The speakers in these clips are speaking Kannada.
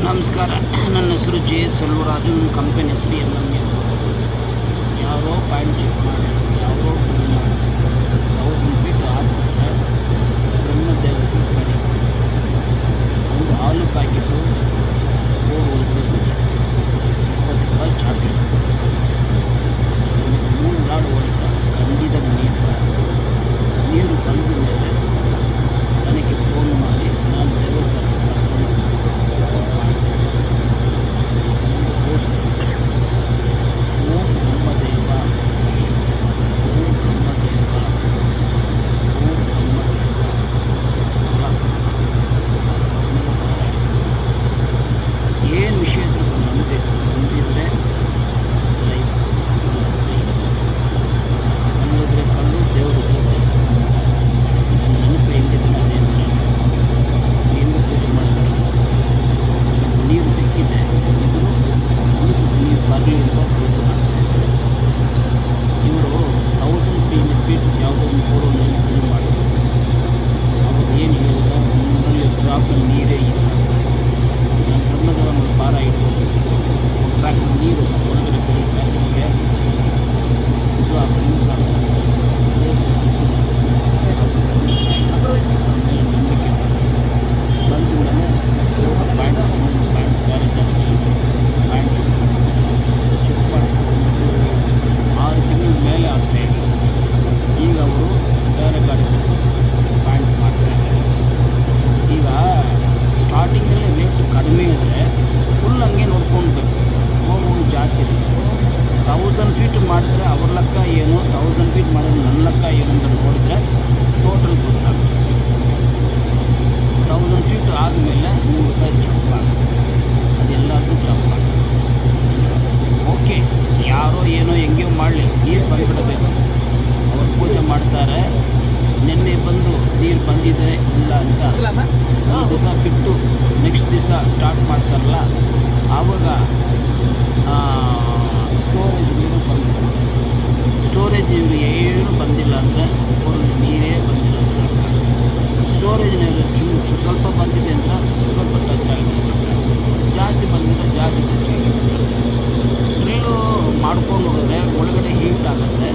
ನಮಸ್ಕಾರ. ನನ್ನ ಹೆಸರು ಜೆ ಸೆಲ್ವರಾಜು. ನನ್ನ ಕಂಪನಿ ಹೆಸರು MM. ಯಾವುದೋ ಪಾಯಿಂಟ್ ಚೆಕ್ ಮಾಡಿ ಯಾವುದೋ 1000 ಫೀಟ್ ಹಾಕಿಬಿಟ್ರೆ ಬ್ರಹ್ಮದೇವರಿಗೆ ಕರಿ ಒಂದು ಹಾಲು ಪ್ಯಾಕೆಟು 4 20 ರೂಪಾಯಿ ಚಾಕ್ಲೇಟ್ 3 ಲಾಡ್ ಹೊಡಿತ ಖಂಡಿತ ನೀರು ಬಂದ ಮೇಲೆ ನನಗೆ ಫೋನ್ ಮಾಡಿ ನಾನು ದೇವಸ್ಥಾನಕ್ಕೆ ತೋರಿಸ್ತೀನಿ. ಓಂ ಬ್ರಹ್ಮದೇವ, ಓಂ ಬ್ರಹ್ಮದೇವ, ಓಂ ಬ್ರಹ್ಮದೇವ ಏನು ವಿಷಯ ಇದ್ರೂ ಸಹ ನಂಬಬೇಕು. ನಂಬಿದರೆ ಲೈಫ್, ಕಲ್ಲಿದ್ರೆ ಕಲ್ಲು, ದೇವರಿದ್ರೆ ದೇವರು. ನನ್ನ ನೆನಪು ಹೆಂಗಿದೆ ಅದೇ ಥರ ಏನು ಪೂಜೆ ಮಾಡಿದ್ರೆ ನೀರು ಸಿಕ್ಕಿದೆ. ಇವರು ಅನಿಸುತ್ತೆ ನೀರು ಬರಲಿ ಅಂತ ಪ್ರಯತ್ನ ಮಾಡ್ತಾಯಿದ್ದಾರೆ. ಇವರು 1300 ಫೀಟ್ ಯಾವುದೋ ಒಂದು ಬೋರ್ನಲ್ಲಿ ಪೂಜೆ ಮಾಡಿದ್ರು. ಅವರು ಏನು ಹೇಳಿದ್ರು, ನನ್ನಲ್ಲಿ ಡ್ರಾಪಲ್ಲಿ ನೀರೇ ಇಲ್ಲ. ನಾನು ಬ್ರಹ್ಮದೇವನ ಭಾರ ಇಟ್ಟು ಟ್ರ್ಯಾಕ್ಟರ್ ನೀರು ಹೊರಗಡೆ ಬೆಳೆ ಸಾಕಿಗೆ ಸಿದ್ದು ಯೂಸ್ ಆಗ್ತದೆ. ನಂಬಿಕೆ ಬಂದ ಮೇಲೆ ಪ್ಯಾಂಟ್ ಬೇರೆ ಜಾಗದಲ್ಲಿ ಪ್ಯಾಂಟ್ ಚೆಕ್ ಮಾಡಿಕೊಂಡು 6 ತಿಂಗಳ ಮೇಲೆ ಆಗ್ತಾಯಿದೆ. ಈಗ ಅವರು ಬೇರೆ ಗಾಡಿ ಪ್ಯಾಂಟ್ ಮಾಡ್ತಾಯಿದ್ದಾರೆ. ಈಗ ಸ್ಟಾರ್ಟಿಂಗಲ್ಲೇ ರೇಟ್ ಕಡಿಮೆ ಇದ್ದರೆ ಫುಲ್ ಹಂಗೆ ನೋಡ್ಕೊಳ್ಬೇಕು. ಹೋಗೋದು ಜಾಸ್ತಿ ಇರುತ್ತೆ. 1000 ಫೀಟ್ ಮಾಡಿದ್ರೆ ಅವ್ರ ಲೆಕ್ಕ ಏನು, 1000 ಫೀಟ್ ಮಾಡಿದ್ರೆ ನನ್ನ ಲೆಕ್ಕ ಏನು ಅಂತ ನೋಡಿದ್ರೆ ಟೋಟಲ್ ಗೊತ್ತಾಗುತ್ತೆ. 1000 ಫೀಟ್ ಆದಮೇಲೆ 100 ರೂಪಾಯಿ ಜಂಪ್ ಆಗುತ್ತೆ. ಅದೆಲ್ಲರಿಗೂ ಜಂಪ್ ಆಗುತ್ತೆ. ಓಕೆ, ಯಾರೋ ಏನೋ ಹೆಂಗೋ ಮಾಡಲಿ, ನೀರು ಬಂದುಬಿಡಬೇಕು. ಅವ್ರು ಪೂಜೆ ಮಾಡ್ತಾರೆ. ನಿನ್ನೆ ಬಂದು ನೀರು ಬಂದಿದೆ ಇಲ್ಲ ಅಂತ ಒಂದು ದಿವಸ ಬಿಟ್ಟು ನೆಕ್ಸ್ಟ್ ದಿವಸ ಸ್ಟಾರ್ಟ್ ಮಾಡ್ತಾರಲ್ಲ, ಆವಾಗ ಸ್ಟೋರೇಜ್ ನೀರು ಬಂದಿರುತ್ತೆ. ಸ್ಟೋರೇಜ್ ನೀರು ಏನು ಬಂದಿಲ್ಲ ಅಂದರೆ ನೀರೇ ಬಂದಿಲ್ಲ ಅಂತ ಅರ್ಥ. ಸ್ಟೋರೇಜ್ ನೀರು ಸ್ವಲ್ಪ ಬಂದಿದೆ ಅಂದರೆ ಸ್ವಲ್ಪ ಟಚ್ ಆಗಿರುತ್ತೆ, ಜಾಸ್ತಿ ಬಂದಿದ್ರೆ ಜಾಸ್ತಿ ಟಚ್ ಆಗಿರುತ್ತೆ. ಡ್ರಿಲ್ಲು ಮಾಡ್ಕೊಂಡು ಹೋದರೆ ಒಳಗಡೆ ಹೀಟ್ ಆಗುತ್ತೆ.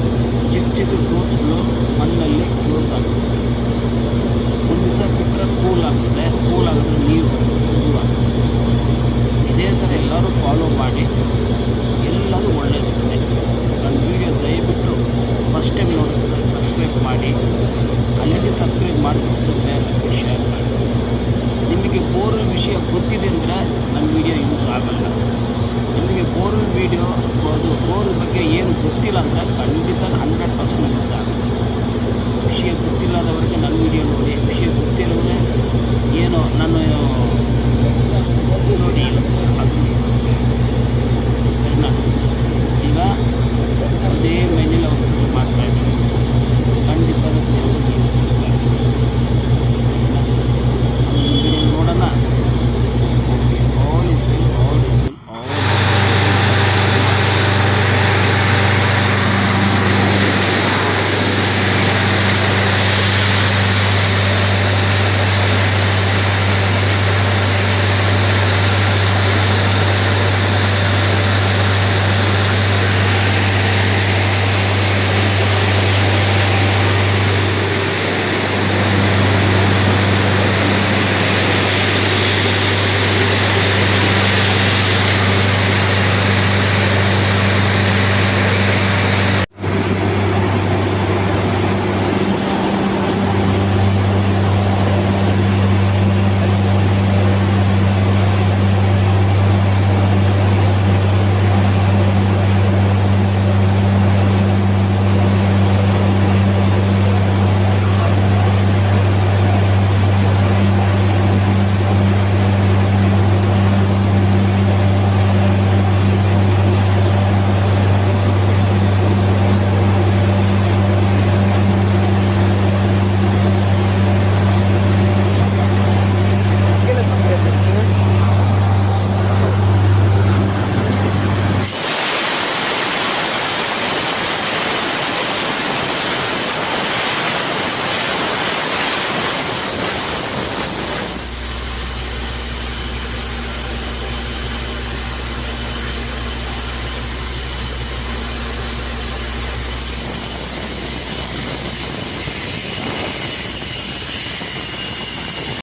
ಚಿಕ್ಕ ಚಿಕ್ಕ ಸೋರ್ಸ್ಗಳು ಮಣ್ಣಲ್ಲಿ ಕ್ಲೋಸ್ ಆಗುತ್ತೆ. ಒಂದು ದಿವಸ ಬಿಟ್ಟರೆ ಕೂಲ್ ಆಗುತ್ತೆ. ಕೂಲ್ ಆಗಿದ್ರೆ ನೀರು ಶುರು ಆಗುತ್ತೆ. ಇದೇ ಥರ ಎಲ್ಲರೂ ಫಾಲೋ ಮಾಡಿ, ಎಲ್ಲರೂ ಒಳ್ಳೆಯದಿರುತ್ತೆ. ನನ್ನ ವೀಡಿಯೋ ದಯವಿಟ್ಟು ಫಸ್ಟ್ ಟೈಮ್ ನೋಡಿದ್ರೆ ಸಬ್ಸ್ಕ್ರೈಬ್ ಮಾಡಿ, ಅಲ್ಲಿಗೆ ಸಬ್ಸ್ಕ್ರೈಬ್ ಮಾಡಿಬಿಟ್ಟು ಬೇರೆ ಶೇರ್ ಮಾಡಿ. ನಿಮಗೆ ಬೋರ್ವೆಲ್ ವಿಷಯ ಗೊತ್ತಿದೆ ಅಂದರೆ ನನ್ನ ವೀಡಿಯೋ ಯೂಸ್ ಆಗೋಲ್ಲ. ನಿಮಗೆ ಬೋರ್ವೆಲ್ ವೀಡಿಯೋ ಬೋರ್ವೆಲ್ ಬಗ್ಗೆ ಏನು ಗೊತ್ತಿಲ್ಲ ಅಂದರೆ ಖಂಡಿತ 100% ಯೂಸ್ ಆಗುತ್ತೆ. ವಿಷಯ ಗೊತ್ತಿಲ್ಲದವರಿಗೆ ನನ್ನ ವೀಡಿಯೋ ನೋಡಿ. ವಿಷಯ ಗೊತ್ತಿರೋದ್ರೆ ಏನೋ ನಾನು